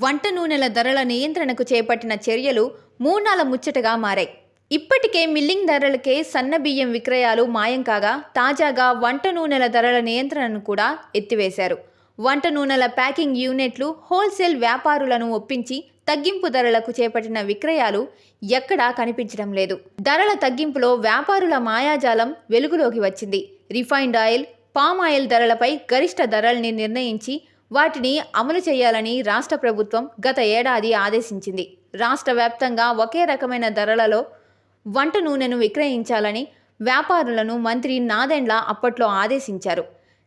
వంట నూనెల ధరల నియంత్రణకు చేపట్టిన చర్యలు మూనాల ముచ్చటగా మారాయి. ఇప్పటికే మిల్లింగ్ ధరలకే సన్న బియ్యం విక్రయాలు మాయం కాగా తాజాగా వంట నూనెల ధరల నియంత్రణను కూడా ఎత్తివేశారు. వంట నూనెల ప్యాకింగ్ యూనిట్లు హోల్సేల్ వ్యాపారులను ఒప్పించి తగ్గింపు ధరలకు చేపట్టిన విక్రయాలు ఎక్కడా కనిపించడం లేదు. ధరల తగ్గింపులో వ్యాపారుల మాయాజాలం వెలుగులోకి వచ్చింది. రిఫైన్డ్ ఆయిల్, పామ్ ఆయిల్ ధరలపై గరిష్ట ధరల్ని నిర్ణయించి వాటిని అమలు చేయాలని రాష్ట్ర ప్రభుత్వం గత ఏడాది ఆదేశించింది. రాష్ట్ర వ్యాప్తంగా ఒకే రకమైన ధరలలో వంట నూనెను విక్రయించాలని వ్యాపారులను మంత్రి నాదెండ్ల అప్పట్లో ఆదేశించారు.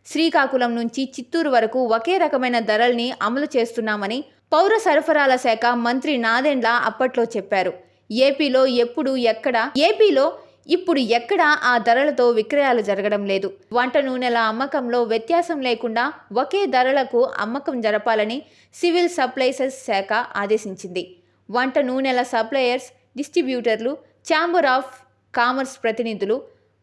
శ్రీకాకుళం నుంచి చిత్తూరు వరకు ఒకే రకమైన ధరల్ని అమలు చేస్తున్నామని పౌర సరఫరాల శాఖ మంత్రి నాదెండ్ల అప్పట్లో చెప్పారు. ఏపీలో ఇప్పుడు ఎక్కడా ఆ ధరలతో విక్రయాలు జరగడం లేదు. వంట నూనెల అమ్మకంలో వ్యత్యాసం లేకుండా ఒకే ధరలకు అమ్మకం జరపాలని సివిల్ సప్లైసెస్ శాఖ ఆదేశించింది. వంట నూనెల సప్లయర్స్, డిస్ట్రిబ్యూటర్లు, ఛాంబర్ ఆఫ్ కామర్స్ ప్రతినిధులు,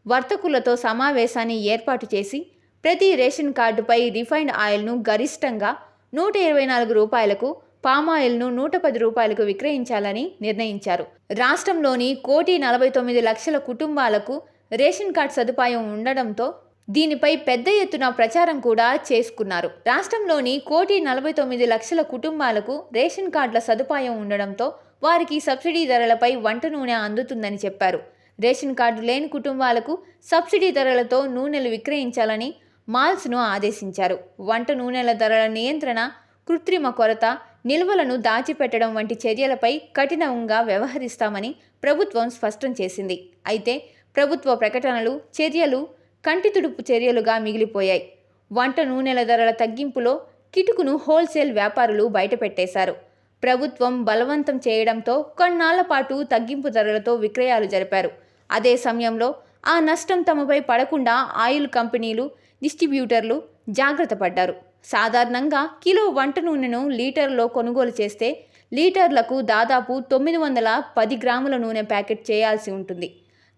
వర్తకులతో సమావేశాన్ని ఏర్పాటు చేసి ప్రతి రేషన్ కార్డుపై రిఫైన్డ్ ఆయిల్ను గరిష్టంగా 124 రూపాయలకు, పామాయిల్ను 110 రూపాయలకు విక్రయించాలని నిర్ణయించారు. రాష్ట్రంలోని 1,49,00,000 కుటుంబాలకు రేషన్ కార్డు సదుపాయం ఉండడంతో దీనిపై పెద్ద ఎత్తున ప్రచారం కూడా చేసుకున్నారు. రాష్ట్రంలోని 1,49,00,000 కుటుంబాలకు రేషన్ కార్డుల సదుపాయం ఉండడంతో వారికి సబ్సిడీ ధరలపై వంట నూనె అందుతుందని చెప్పారు. రేషన్ కార్డు లేని కుటుంబాలకు సబ్సిడీ ధరలతో నూనెలు విక్రయించాలని మాల్స్ను ఆదేశించారు. వంట నూనెల ధరల నియంత్రణ, కృత్రిమ కొరత, నిల్వలను దాచిపెట్టడం వంటి చర్యలపై కఠినంగా వ్యవహరిస్తామని ప్రభుత్వం స్పష్టం చేసింది. అయితే ప్రభుత్వ ప్రకటనలు, చర్యలు కంటితుడుపు చర్యలుగా మిగిలిపోయాయి. వంట నూనెల ధరల తగ్గింపులో కిటుకును హోల్సేల్ వ్యాపారులు బయటపెట్టేశారు. ప్రభుత్వం బలవంతం చేయడంతో కొన్నాళ్ల పాటు తగ్గింపు ధరలతో విక్రయాలు జరిపారు. అదే సమయంలో ఆ నష్టం తమపై పడకుండా ఆయిల్ కంపెనీలు, డిస్ట్రిబ్యూటర్లు జాగ్రత్త పడ్డారు. సాధారణంగా కిలో వంట నూనెను లీటర్లో కొనుగోలు చేస్తే లీటర్లకు దాదాపు 910 గ్రాముల నూనె ప్యాకెట్ చేయాల్సి ఉంటుంది.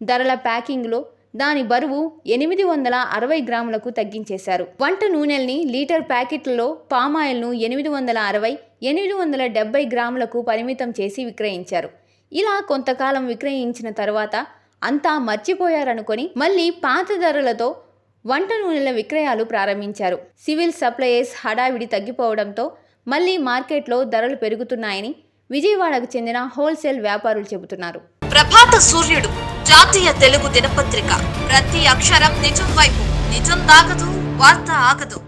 ధరల ప్యాకింగ్లో దాని బరువు 860 గ్రాములకు తగ్గించేశారు. వంట నూనెల్ని లీటర్ ప్యాకెట్లలో పామాయిల్ను 860, 870 గ్రాములకు పరిమితం చేసి విక్రయించారు. ఇలా కొంతకాలం విక్రయించిన తర్వాత అంతా మర్చిపోయారనుకొని మళ్ళీ పాత ధరలతో వంట నూనెల విక్రయాలు ప్రారంభించారు. సివిల్ సప్లైస్ హడావిడి తగ్గిపోవడంతో మళ్ళీ మార్కెట్లో ధరలు పెరుగుతున్నాయని విజయవాడకు చెందిన హోల్సేల్ వ్యాపారులు చెబుతున్నారు. ప్రభాత సూర్యుడు జాతీయ తెలుగు దినపత్రిక. ప్రతి అక్షరం నిజం వైపు. నిజం దాగదు, వార్త ఆగదు.